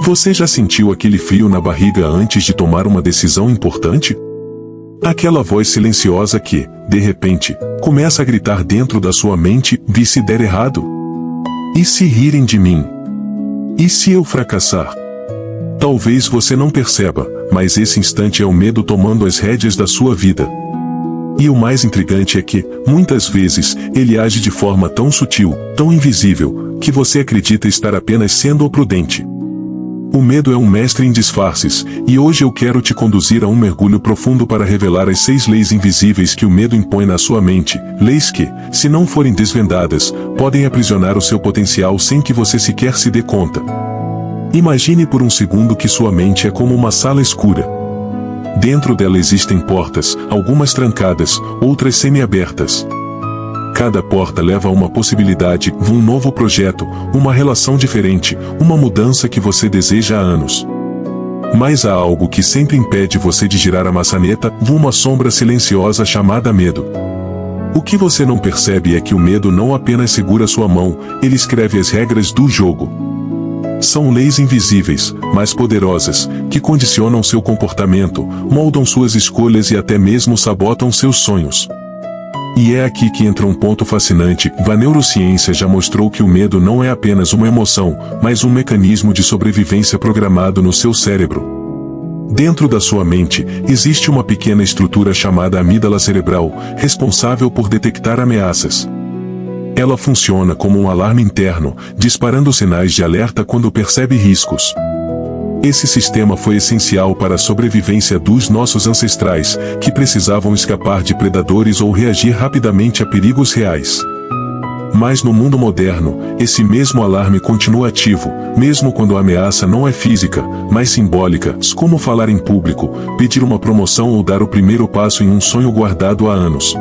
Você já sentiu aquele frio na barriga antes de tomar uma decisão importante? Aquela voz silenciosa que, de repente, começa a gritar dentro da sua mente: e se der errado? E se rirem de mim? E se eu fracassar? Talvez você não perceba, mas esse instante é o medo tomando as rédeas da sua vida. E o mais intrigante é que, muitas vezes, ele age de forma tão sutil, tão invisível, que você acredita estar apenas sendo prudente. O medo é um mestre em disfarces, e hoje eu quero te conduzir a um mergulho profundo para revelar as 6 leis invisíveis que o medo impõe na sua mente, leis que, se não forem desvendadas, podem aprisionar o seu potencial sem que você sequer se dê conta. Imagine por um segundo que sua mente é como uma sala escura. Dentro dela existem portas, algumas trancadas, outras semiabertas. Cada porta leva a uma possibilidade, um novo projeto, uma relação diferente, uma mudança que você deseja há anos. Mas há algo que sempre impede você de girar a maçaneta, uma sombra silenciosa chamada medo. O que você não percebe é que o medo não apenas segura sua mão, ele escreve as regras do jogo. São leis invisíveis, mas poderosas, que condicionam seu comportamento, moldam suas escolhas e até mesmo sabotam seus sonhos. E é aqui que entra um ponto fascinante. A neurociência já mostrou que o medo não é apenas uma emoção, mas um mecanismo de sobrevivência programado no seu cérebro. Dentro da sua mente, existe uma pequena estrutura chamada amígdala cerebral, responsável por detectar ameaças. Ela funciona como um alarme interno, disparando sinais de alerta quando percebe riscos. Esse sistema foi essencial para a sobrevivência dos nossos ancestrais, que precisavam escapar de predadores ou reagir rapidamente a perigos reais. Mas no mundo moderno, esse mesmo alarme continua ativo, mesmo quando a ameaça não é física, mas simbólica, como falar em público, pedir uma promoção ou dar o primeiro passo em um sonho guardado há anos.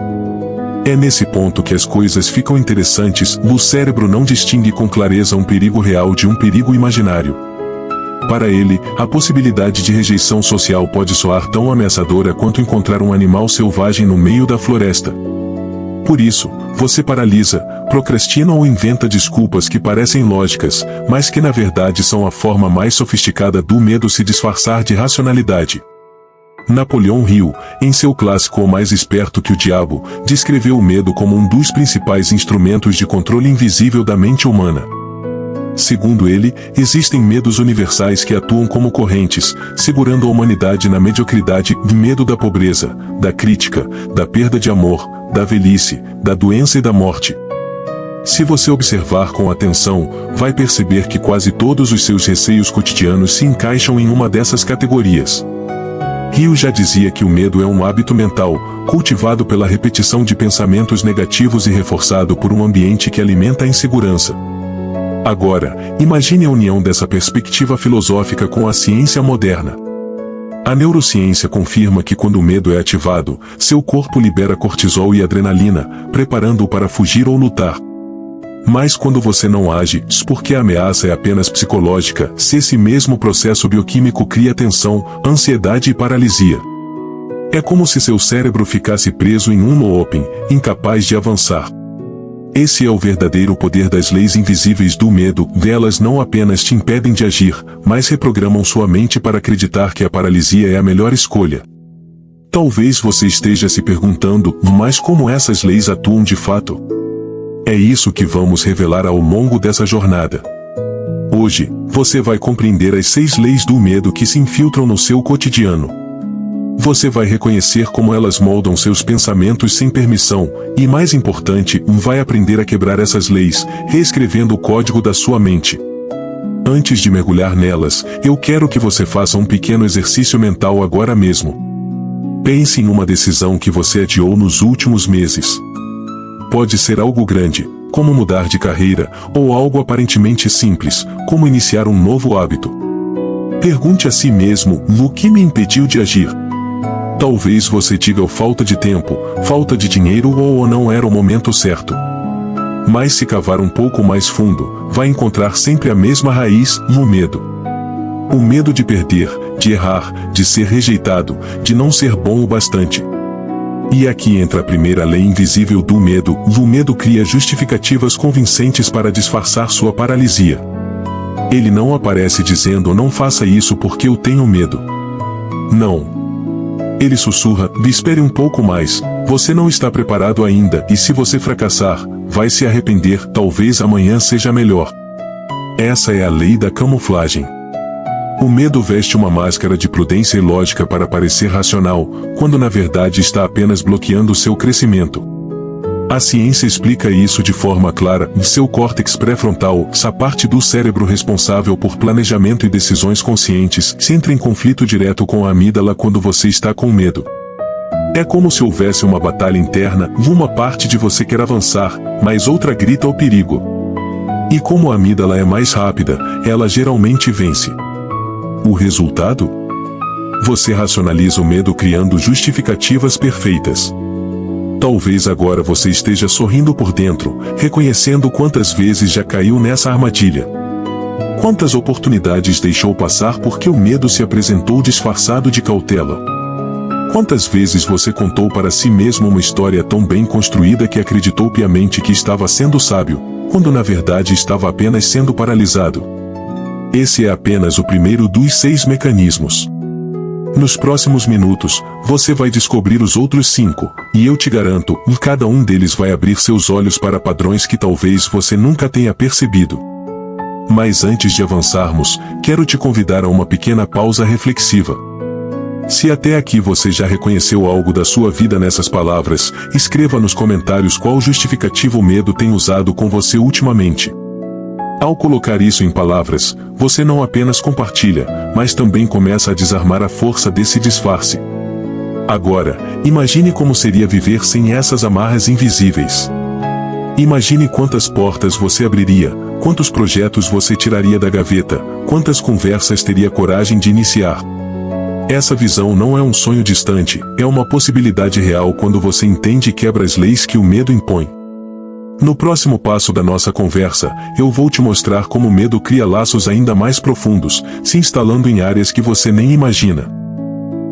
É nesse ponto que as coisas ficam interessantes. O cérebro não distingue com clareza um perigo real de um perigo imaginário. Para ele, a possibilidade de rejeição social pode soar tão ameaçadora quanto encontrar um animal selvagem no meio da floresta. Por isso, você paralisa, procrastina ou inventa desculpas que parecem lógicas, mas que na verdade são a forma mais sofisticada do medo se disfarçar de racionalidade. Napoleão Hill, em seu clássico O Mais Esperto que o Diabo, descreveu o medo como um dos principais instrumentos de controle invisível da mente humana. Segundo ele, existem medos universais que atuam como correntes, segurando a humanidade na mediocridade, medo da pobreza, da crítica, da perda de amor, da velhice, da doença e da morte. Se você observar com atenção, vai perceber que quase todos os seus receios cotidianos se encaixam em uma dessas categorias. Hill já dizia que o medo é um hábito mental, cultivado pela repetição de pensamentos negativos e reforçado por um ambiente que alimenta a insegurança. Agora, imagine a união dessa perspectiva filosófica com a ciência moderna. A neurociência confirma que quando o medo é ativado, seu corpo libera cortisol e adrenalina, preparando-o para fugir ou lutar. Mas quando você não age, porque a ameaça é apenas psicológica, se esse mesmo processo bioquímico cria tensão, ansiedade e paralisia. É como se seu cérebro ficasse preso em um looping, incapaz de avançar. Esse é o verdadeiro poder das leis invisíveis do medo. Elas não apenas te impedem de agir, mas reprogramam sua mente para acreditar que a paralisia é a melhor escolha. Talvez você esteja se perguntando, mas como essas leis atuam de fato? É isso que vamos revelar ao longo dessa jornada. Hoje, você vai compreender as 6 leis do medo que se infiltram no seu cotidiano. Você vai reconhecer como elas moldam seus pensamentos sem permissão, e mais importante, vai aprender a quebrar essas leis, reescrevendo o código da sua mente. Antes de mergulhar nelas, eu quero que você faça um pequeno exercício mental agora mesmo. Pense em uma decisão que você adiou nos últimos meses. Pode ser algo grande, como mudar de carreira, ou algo aparentemente simples, como iniciar um novo hábito. Pergunte a si mesmo, o que me impediu de agir? Talvez você diga falta de tempo, falta de dinheiro ou não era o momento certo. Mas se cavar um pouco mais fundo, vai encontrar sempre a mesma raiz, o medo. O medo de perder, de errar, de ser rejeitado, de não ser bom o bastante. E aqui entra a primeira lei invisível do medo. O medo cria justificativas convincentes para disfarçar sua paralisia. Ele não aparece dizendo não faça isso porque eu tenho medo. Não. Ele sussurra, espere um pouco mais, você não está preparado ainda e se você fracassar, vai se arrepender, talvez amanhã seja melhor. Essa é a lei da camuflagem. O medo veste uma máscara de prudência e lógica para parecer racional, quando na verdade está apenas bloqueando seu crescimento. A ciência explica isso de forma clara. Seu córtex pré-frontal, essa parte do cérebro responsável por planejamento e decisões conscientes, se entra em conflito direto com a amígdala quando você está com medo. É como se houvesse uma batalha interna, e uma parte de você quer avançar, mas outra grita o perigo. E como a amígdala é mais rápida, ela geralmente vence. O resultado? Você racionaliza o medo criando justificativas perfeitas. Talvez agora você esteja sorrindo por dentro, reconhecendo quantas vezes já caiu nessa armadilha. Quantas oportunidades deixou passar porque o medo se apresentou disfarçado de cautela. Quantas vezes você contou para si mesmo uma história tão bem construída que acreditou piamente que estava sendo sábio, quando na verdade estava apenas sendo paralisado. Esse é apenas o primeiro dos 6 mecanismos. Nos próximos minutos, você vai descobrir os outros 5, e eu te garanto, cada um deles vai abrir seus olhos para padrões que talvez você nunca tenha percebido. Mas antes de avançarmos, quero te convidar a uma pequena pausa reflexiva. Se até aqui você já reconheceu algo da sua vida nessas palavras, escreva nos comentários qual justificativa o medo tem usado com você ultimamente. Ao colocar isso em palavras, você não apenas compartilha, mas também começa a desarmar a força desse disfarce. Agora, imagine como seria viver sem essas amarras invisíveis. Imagine quantas portas você abriria, quantos projetos você tiraria da gaveta, quantas conversas teria coragem de iniciar. Essa visão não é um sonho distante, é uma possibilidade real quando você entende e quebra as leis que o medo impõe. No próximo passo da nossa conversa, eu vou te mostrar como o medo cria laços ainda mais profundos, se instalando em áreas que você nem imagina.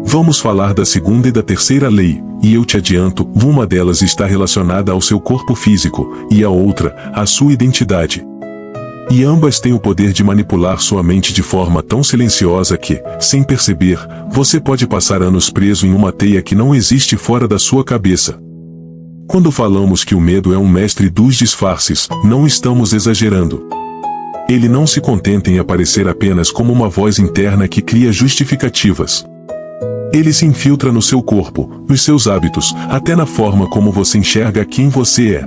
Vamos falar da segunda e da terceira lei, e eu te adianto, uma delas está relacionada ao seu corpo físico, e a outra, à sua identidade. E ambas têm o poder de manipular sua mente de forma tão silenciosa que, sem perceber, você pode passar anos preso em uma teia que não existe fora da sua cabeça. Quando falamos que o medo é um mestre dos disfarces, não estamos exagerando. Ele não se contenta em aparecer apenas como uma voz interna que cria justificativas. Ele se infiltra no seu corpo, nos seus hábitos, até na forma como você enxerga quem você é.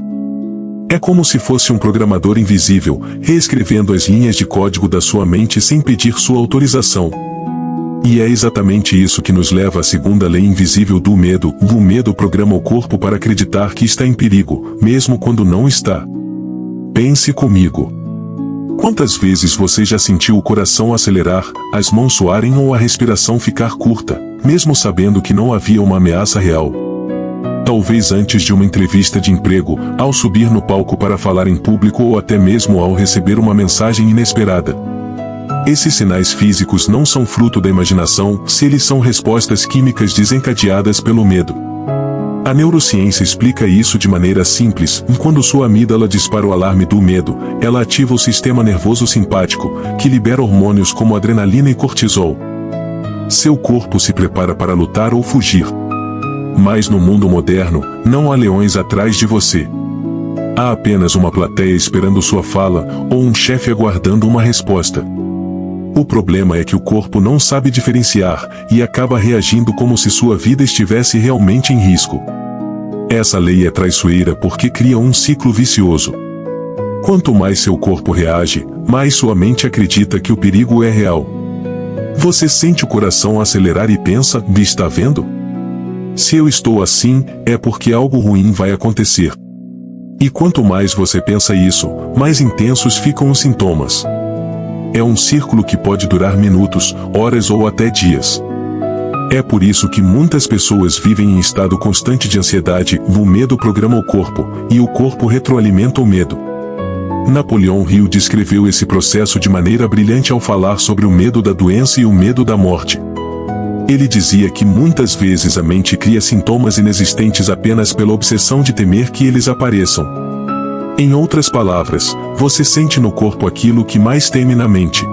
É como se fosse um programador invisível, reescrevendo as linhas de código da sua mente sem pedir sua autorização. E é exatamente isso que nos leva à segunda lei invisível do medo. O medo programa o corpo para acreditar que está em perigo, mesmo quando não está. Pense comigo. Quantas vezes você já sentiu o coração acelerar, as mãos suarem ou a respiração ficar curta, mesmo sabendo que não havia uma ameaça real? Talvez antes de uma entrevista de emprego, ao subir no palco para falar em público ou até mesmo ao receber uma mensagem inesperada. Esses sinais físicos não são fruto da imaginação, se eles são respostas químicas desencadeadas pelo medo. A neurociência explica isso de maneira simples. Quando sua amígdala dispara o alarme do medo, ela ativa o sistema nervoso simpático, que libera hormônios como adrenalina e cortisol. Seu corpo se prepara para lutar ou fugir. Mas no mundo moderno, não há leões atrás de você. Há apenas uma plateia esperando sua fala, ou um chefe aguardando uma resposta. O problema é que o corpo não sabe diferenciar, e acaba reagindo como se sua vida estivesse realmente em risco. Essa lei é traiçoeira porque cria um ciclo vicioso. Quanto mais seu corpo reage, mais sua mente acredita que o perigo é real. Você sente o coração acelerar e pensa, está vendo? Se eu estou assim, é porque algo ruim vai acontecer. E quanto mais você pensa isso, mais intensos ficam os sintomas. É um círculo que pode durar minutos, horas ou até dias. É por isso que muitas pessoas vivem em estado constante de ansiedade. O medo programa o corpo, e o corpo retroalimenta o medo. Napoleão Hill descreveu esse processo de maneira brilhante ao falar sobre o medo da doença e o medo da morte. Ele dizia que muitas vezes a mente cria sintomas inexistentes apenas pela obsessão de temer que eles apareçam. Em outras palavras, você sente no corpo aquilo que mais teme na mente.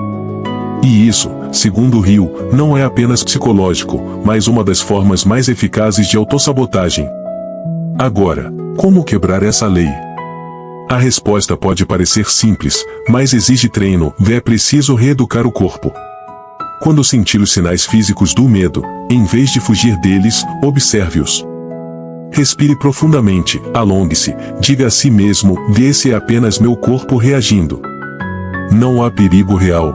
E isso, segundo Hill, não é apenas psicológico, mas uma das formas mais eficazes de autossabotagem. Agora, como quebrar essa lei? A resposta pode parecer simples, mas exige treino. É preciso reeducar o corpo. Quando sentir os sinais físicos do medo, em vez de fugir deles, observe-os. Respire profundamente, alongue-se, diga a si mesmo: esse é apenas meu corpo reagindo. Não há perigo real.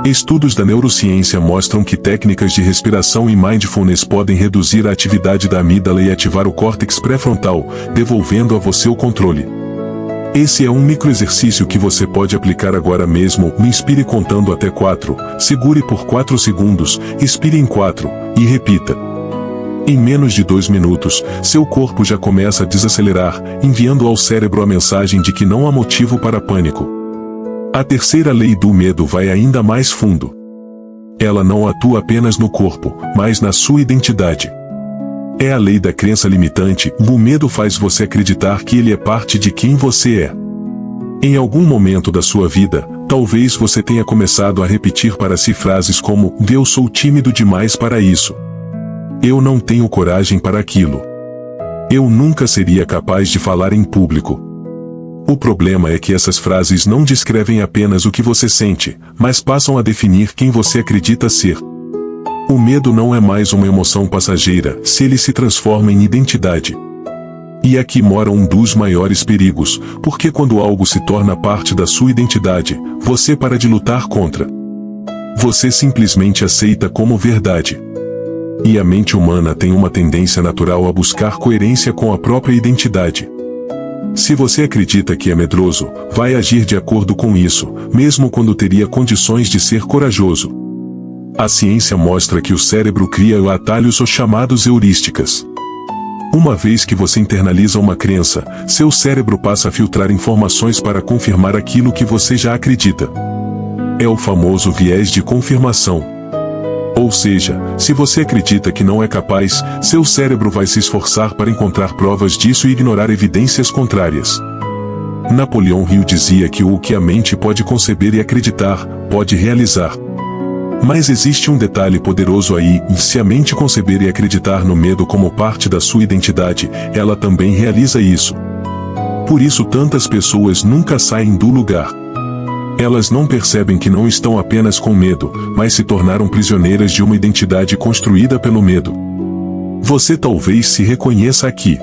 Estudos da neurociência mostram que técnicas de respiração e mindfulness podem reduzir a atividade da amígdala e ativar o córtex pré-frontal, devolvendo a você o controle. Esse é um microexercício que você pode aplicar agora mesmo. Inspire contando até 4, segure por 4 segundos, expire em 4, e repita. Em menos de 2 minutos, seu corpo já começa a desacelerar, enviando ao cérebro a mensagem de que não há motivo para pânico. A terceira lei do medo vai ainda mais fundo. Ela não atua apenas no corpo, mas na sua identidade. É a lei da crença limitante. O medo faz você acreditar que ele é parte de quem você é. Em algum momento da sua vida, talvez você tenha começado a repetir para si frases como: eu sou tímido demais para isso. Eu não tenho coragem para aquilo. Eu nunca seria capaz de falar em público. O problema é que essas frases não descrevem apenas o que você sente, mas passam a definir quem você acredita ser. O medo não é mais uma emoção passageira, se ele se transforma em identidade. E aqui mora um dos maiores perigos, porque quando algo se torna parte da sua identidade, você para de lutar contra. Você simplesmente aceita como verdade. E a mente humana tem uma tendência natural a buscar coerência com a própria identidade. Se você acredita que é medroso, vai agir de acordo com isso, mesmo quando teria condições de ser corajoso. A ciência mostra que o cérebro cria atalhos ou chamados heurísticas. Uma vez que você internaliza uma crença, seu cérebro passa a filtrar informações para confirmar aquilo que você já acredita. É o famoso viés de confirmação. Ou seja, se você acredita que não é capaz, seu cérebro vai se esforçar para encontrar provas disso e ignorar evidências contrárias. Napoleão Hill dizia que o que a mente pode conceber e acreditar, pode realizar. Mas existe um detalhe poderoso aí: se a mente conceber e acreditar no medo como parte da sua identidade, ela também realiza isso. Por isso tantas pessoas nunca saem do lugar. Elas não percebem que não estão apenas com medo, mas se tornaram prisioneiras de uma identidade construída pelo medo. Você talvez se reconheça aqui.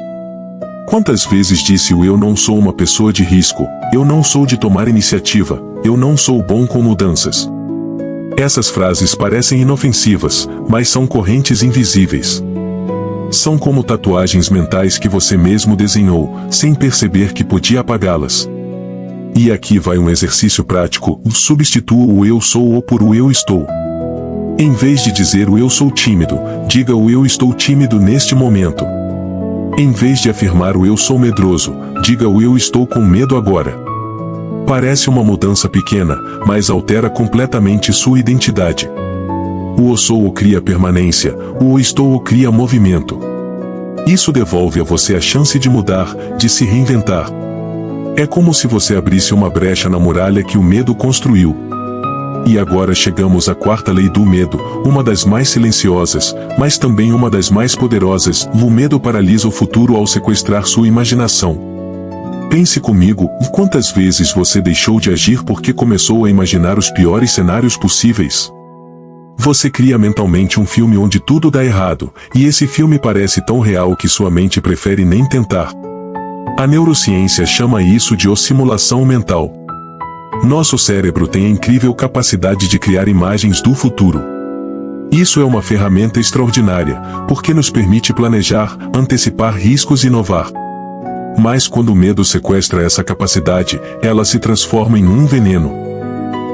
Quantas vezes disse o eu não sou uma pessoa de risco, eu não sou de tomar iniciativa, eu não sou bom com mudanças. Essas frases parecem inofensivas, mas são correntes invisíveis. São como tatuagens mentais que você mesmo desenhou, sem perceber que podia apagá-las. E aqui vai um exercício prático: substitua o eu sou por o eu estou. Em vez de dizer o eu sou tímido, diga o eu estou tímido neste momento. Em vez de afirmar o eu sou medroso, diga o eu estou com medo agora. Parece uma mudança pequena, mas altera completamente sua identidade. O sou cria permanência, o estou cria movimento. Isso devolve a você a chance de mudar, de se reinventar. É como se você abrisse uma brecha na muralha que o medo construiu. E agora chegamos à quarta lei do medo, uma das mais silenciosas, mas também uma das mais poderosas. O medo paralisa o futuro ao sequestrar sua imaginação. Pense comigo: quantas vezes você deixou de agir porque começou a imaginar os piores cenários possíveis? Você cria mentalmente um filme onde tudo dá errado, e esse filme parece tão real que sua mente prefere nem tentar. A neurociência chama isso de simulação mental. Nosso cérebro tem a incrível capacidade de criar imagens do futuro. Isso é uma ferramenta extraordinária, porque nos permite planejar, antecipar riscos e inovar. Mas quando o medo sequestra essa capacidade, ela se transforma em um veneno.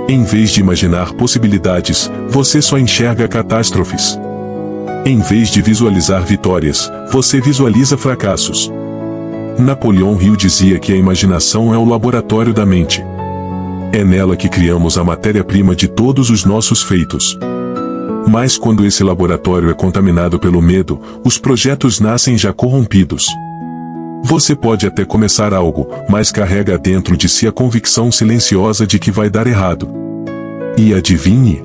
Em vez de imaginar possibilidades, você só enxerga catástrofes. Em vez de visualizar vitórias, você visualiza fracassos. Napoleão Hill dizia que a imaginação é o laboratório da mente. É nela que criamos a matéria-prima de todos os nossos feitos. Mas quando esse laboratório é contaminado pelo medo, os projetos nascem já corrompidos. Você pode até começar algo, mas carrega dentro de si a convicção silenciosa de que vai dar errado. E adivinhe?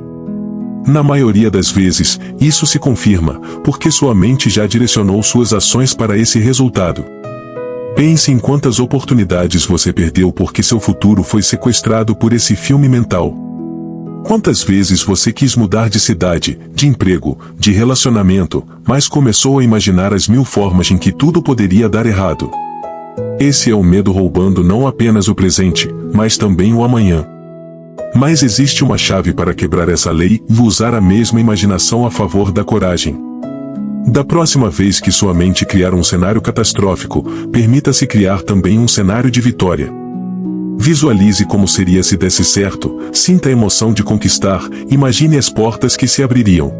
Na maioria das vezes, isso se confirma, porque sua mente já direcionou suas ações para esse resultado. Pense em quantas oportunidades você perdeu porque seu futuro foi sequestrado por esse filme mental. Quantas vezes você quis mudar de cidade, de emprego, de relacionamento, mas começou a imaginar as 1000 formas em que tudo poderia dar errado? Esse é o medo roubando não apenas o presente, mas também o amanhã. Mas existe uma chave para quebrar essa lei e usar a mesma imaginação a favor da coragem. Da próxima vez que sua mente criar um cenário catastrófico, permita-se criar também um cenário de vitória. Visualize como seria se desse certo, sinta a emoção de conquistar, imagine as portas que se abririam.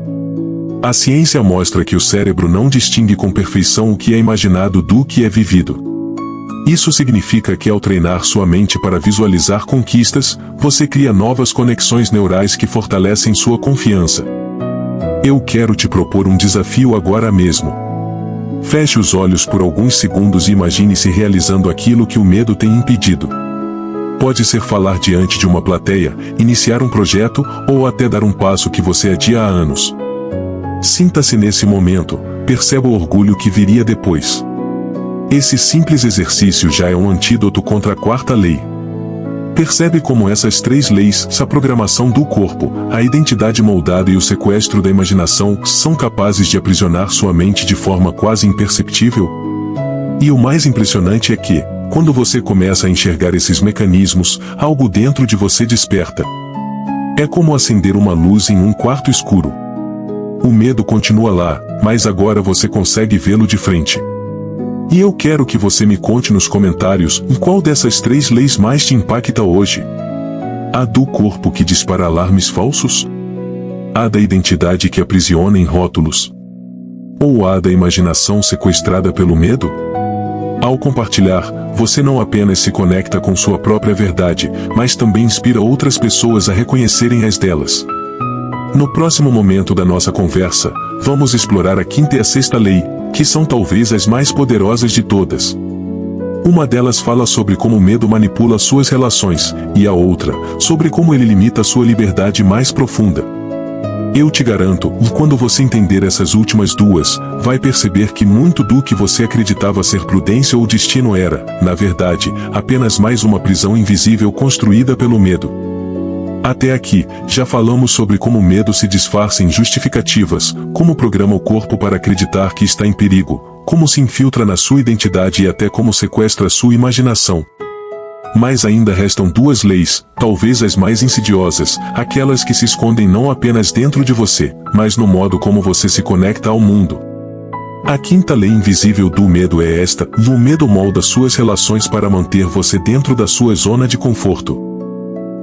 A ciência mostra que o cérebro não distingue com perfeição o que é imaginado do que é vivido. Isso significa que ao treinar sua mente para visualizar conquistas, você cria novas conexões neurais que fortalecem sua confiança. Eu quero te propor um desafio agora mesmo. Feche os olhos por alguns segundos e imagine-se realizando aquilo que o medo tem impedido. Pode ser falar diante de uma plateia, iniciar um projeto ou até dar um passo que você adia há anos. Sinta-se nesse momento, perceba o orgulho que viria depois. Esse simples exercício já é um antídoto contra a 4ª lei. Percebe como essas 3 leis, a programação do corpo, a identidade moldada e o sequestro da imaginação, são capazes de aprisionar sua mente de forma quase imperceptível? E o mais impressionante é que, quando você começa a enxergar esses mecanismos, algo dentro de você desperta. É como acender uma luz em um quarto escuro. O medo continua lá, mas agora você consegue vê-lo de frente. E eu quero que você me conte nos comentários em qual dessas 3 leis mais te impacta hoje. A do corpo que dispara alarmes falsos? A da identidade que aprisiona em rótulos? Ou a da imaginação sequestrada pelo medo? Ao compartilhar, você não apenas se conecta com sua própria verdade, mas também inspira outras pessoas a reconhecerem as delas. No próximo momento da nossa conversa, vamos explorar a 5ª e a 6ª lei, que são talvez as mais poderosas de todas. Uma delas fala sobre como o medo manipula suas relações, e a outra, sobre como ele limita sua liberdade mais profunda. Eu te garanto, e quando você entender essas últimas 2, vai perceber que muito do que você acreditava ser prudência ou destino era, na verdade, apenas mais uma prisão invisível construída pelo medo. Até aqui, já falamos sobre como o medo se disfarça em justificativas, como programa o corpo para acreditar que está em perigo, como se infiltra na sua identidade e até como sequestra sua imaginação. Mas ainda restam 2 leis, talvez as mais insidiosas, aquelas que se escondem não apenas dentro de você, mas no modo como você se conecta ao mundo. A 5ª lei invisível do medo é esta: o medo molda suas relações para manter você dentro da sua zona de conforto.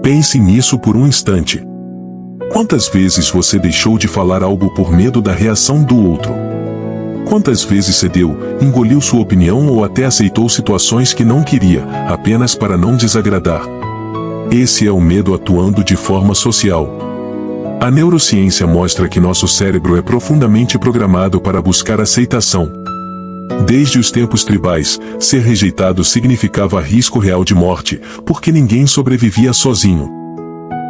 Pense nisso por um instante. Quantas vezes você deixou de falar algo por medo da reação do outro? Quantas vezes cedeu, engoliu sua opinião ou até aceitou situações que não queria, apenas para não desagradar? Esse é o medo atuando de forma social. A neurociência mostra que nosso cérebro é profundamente programado para buscar aceitação. Desde os tempos tribais, ser rejeitado significava risco real de morte, porque ninguém sobrevivia sozinho.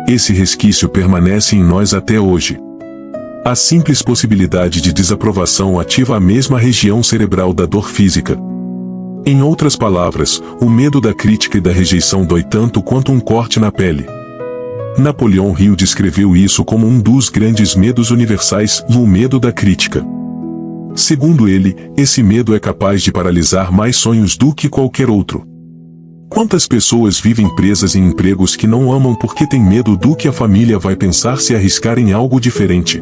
Esse resquício permanece em nós até hoje. A simples possibilidade de desaprovação ativa a mesma região cerebral da dor física. Em outras palavras, o medo da crítica e da rejeição dói tanto quanto um corte na pele. Napoleão Hill descreveu isso como um dos grandes medos universais, o medo da crítica. Segundo ele, esse medo é capaz de paralisar mais sonhos do que qualquer outro. Quantas pessoas vivem presas em empregos que não amam porque têm medo do que a família vai pensar se arriscar em algo diferente?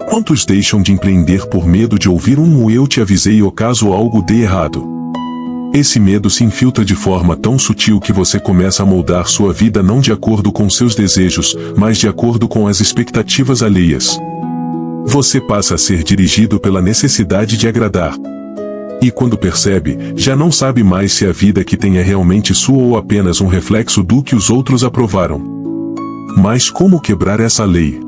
Quantos deixam de empreender por medo de ouvir um "eu te avisei" ou caso algo dê errado? Esse medo se infiltra de forma tão sutil que você começa a moldar sua vida não de acordo com seus desejos, mas de acordo com as expectativas alheias. Você passa a ser dirigido pela necessidade de agradar. E quando percebe, já não sabe mais se a vida que tem é realmente sua ou apenas um reflexo do que os outros aprovaram. Mas como quebrar essa lei?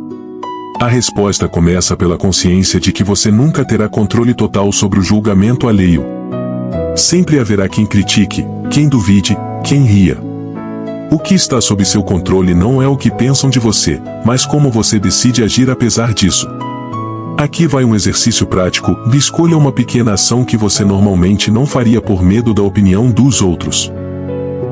A resposta começa pela consciência de que você nunca terá controle total sobre o julgamento alheio. Sempre haverá quem critique, quem duvide, quem ria. O que está sob seu controle não é o que pensam de você, mas como você decide agir apesar disso. Aqui vai um exercício prático: escolha uma pequena ação que você normalmente não faria por medo da opinião dos outros.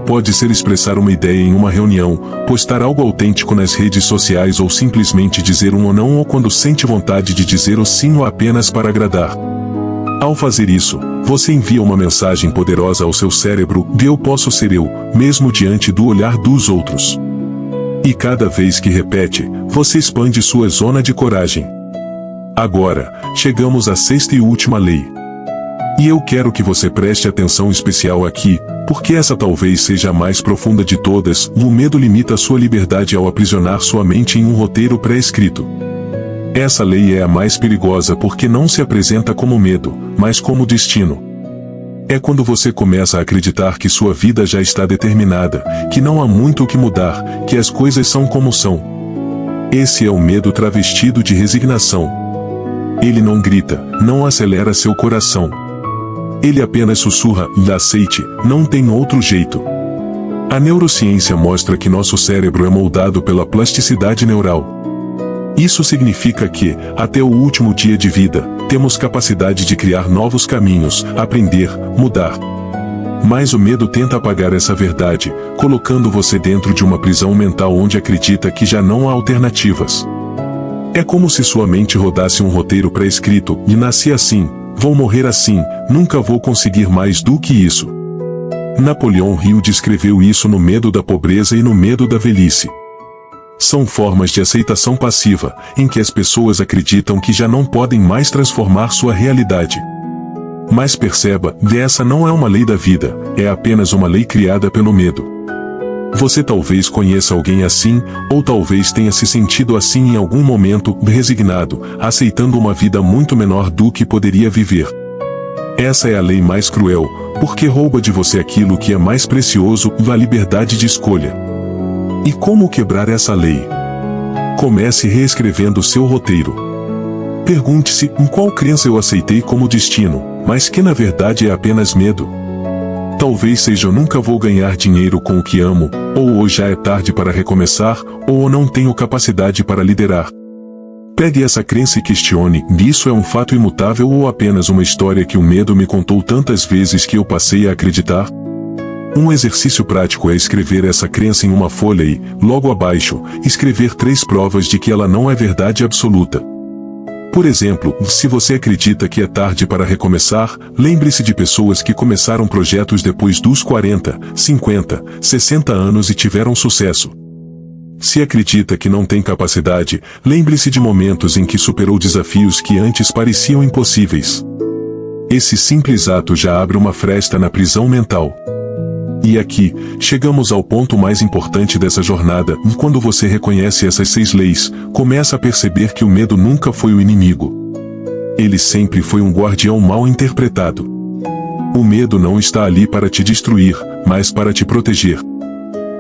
Pode ser expressar uma ideia em uma reunião, postar algo autêntico nas redes sociais ou simplesmente dizer um ou não ou quando sente vontade de dizer o sim ou apenas para agradar. Ao fazer isso, você envia uma mensagem poderosa ao seu cérebro de eu posso ser eu, mesmo diante do olhar dos outros. E cada vez que repete, você expande sua zona de coragem. Agora, chegamos à sexta e última lei. E eu quero que você preste atenção especial aqui, porque essa talvez seja a mais profunda de todas. O medo limita sua liberdade ao aprisionar sua mente em um roteiro pré-escrito. Essa lei é a mais perigosa porque não se apresenta como medo, mas como destino. É quando você começa a acreditar que sua vida já está determinada, que não há muito o que mudar, que as coisas são como são. Esse é o medo travestido de resignação. Ele não grita, não acelera seu coração. Ele apenas sussurra: aceite, não tem outro jeito. A neurociência mostra que nosso cérebro é moldado pela plasticidade neural. Isso significa que, até o último dia de vida, temos capacidade de criar novos caminhos, aprender, mudar. Mas o medo tenta apagar essa verdade, colocando você dentro de uma prisão mental onde acredita que já não há alternativas. É como se sua mente rodasse um roteiro pré-escrito: e nasci assim, vou morrer assim, nunca vou conseguir mais do que isso. Napoleão Hill descreveu isso no Medo da Pobreza e no Medo da Velhice. São formas de aceitação passiva, em que as pessoas acreditam que já não podem mais transformar sua realidade. Mas perceba, essa não é uma lei da vida, é apenas uma lei criada pelo medo. Você talvez conheça alguém assim, ou talvez tenha se sentido assim em algum momento, resignado, aceitando uma vida muito menor do que poderia viver. Essa é a lei mais cruel, porque rouba de você aquilo que é mais precioso, a liberdade de escolha. E como quebrar essa lei? Comece reescrevendo seu roteiro. Pergunte-se: em qual crença eu aceitei como destino, mas que na verdade é apenas medo? Talvez seja: eu nunca vou ganhar dinheiro com o que amo, ou hoje já é tarde para recomeçar, ou eu não tenho capacidade para liderar. Pegue essa crença e questione: isso é um fato imutável ou apenas uma história que o medo me contou tantas vezes que eu passei a acreditar? Um exercício prático é escrever essa crença em uma folha e, logo abaixo, escrever 3 provas de que ela não é verdade absoluta. Por exemplo, se você acredita que é tarde para recomeçar, lembre-se de pessoas que começaram projetos depois dos 40, 50, 60 anos e tiveram sucesso. Se acredita que não tem capacidade, lembre-se de momentos em que superou desafios que antes pareciam impossíveis. Esse simples ato já abre uma fresta na prisão mental. E aqui, chegamos ao ponto mais importante dessa jornada: quando você reconhece essas 6 leis, começa a perceber que o medo nunca foi o inimigo. Ele sempre foi um guardião mal interpretado. O medo não está ali para te destruir, mas para te proteger.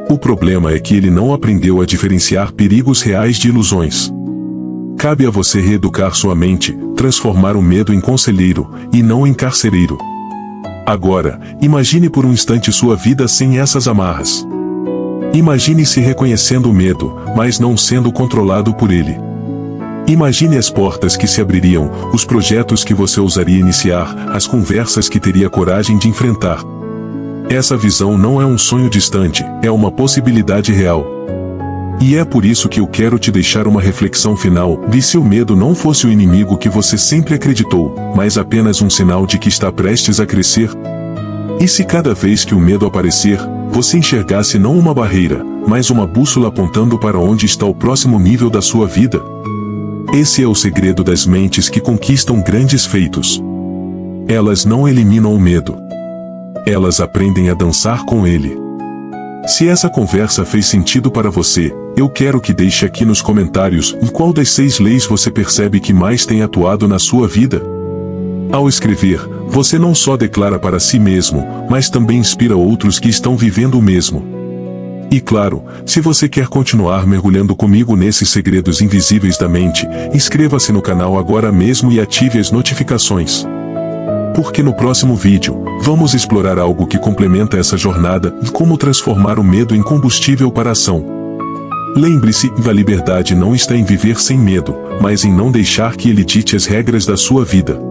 O problema é que ele não aprendeu a diferenciar perigos reais de ilusões. Cabe a você reeducar sua mente, transformar o medo em conselheiro, e não em carcereiro. Agora, imagine por um instante sua vida sem essas amarras. Imagine-se reconhecendo o medo, mas não sendo controlado por ele. Imagine as portas que se abririam, os projetos que você ousaria iniciar, as conversas que teria coragem de enfrentar. Essa visão não é um sonho distante, é uma possibilidade real. E é por isso que eu quero te deixar uma reflexão final: e se o medo não fosse o inimigo que você sempre acreditou, mas apenas um sinal de que está prestes a crescer? E se cada vez que o medo aparecer, você enxergasse não uma barreira, mas uma bússola apontando para onde está o próximo nível da sua vida? Esse é o segredo das mentes que conquistam grandes feitos. Elas não eliminam o medo. Elas aprendem a dançar com ele. Se essa conversa fez sentido para você, eu quero que deixe aqui nos comentários em qual das 6 leis você percebe que mais tem atuado na sua vida. Ao escrever, você não só declara para si mesmo, mas também inspira outros que estão vivendo o mesmo. E claro, se você quer continuar mergulhando comigo nesses segredos invisíveis da mente, inscreva-se no canal agora mesmo e ative as notificações. porque no próximo vídeo, vamos explorar algo que complementa essa jornada, como transformar o medo em combustível para a ação. Lembre-se, a liberdade não está em viver sem medo, mas em não deixar que ele dite as regras da sua vida.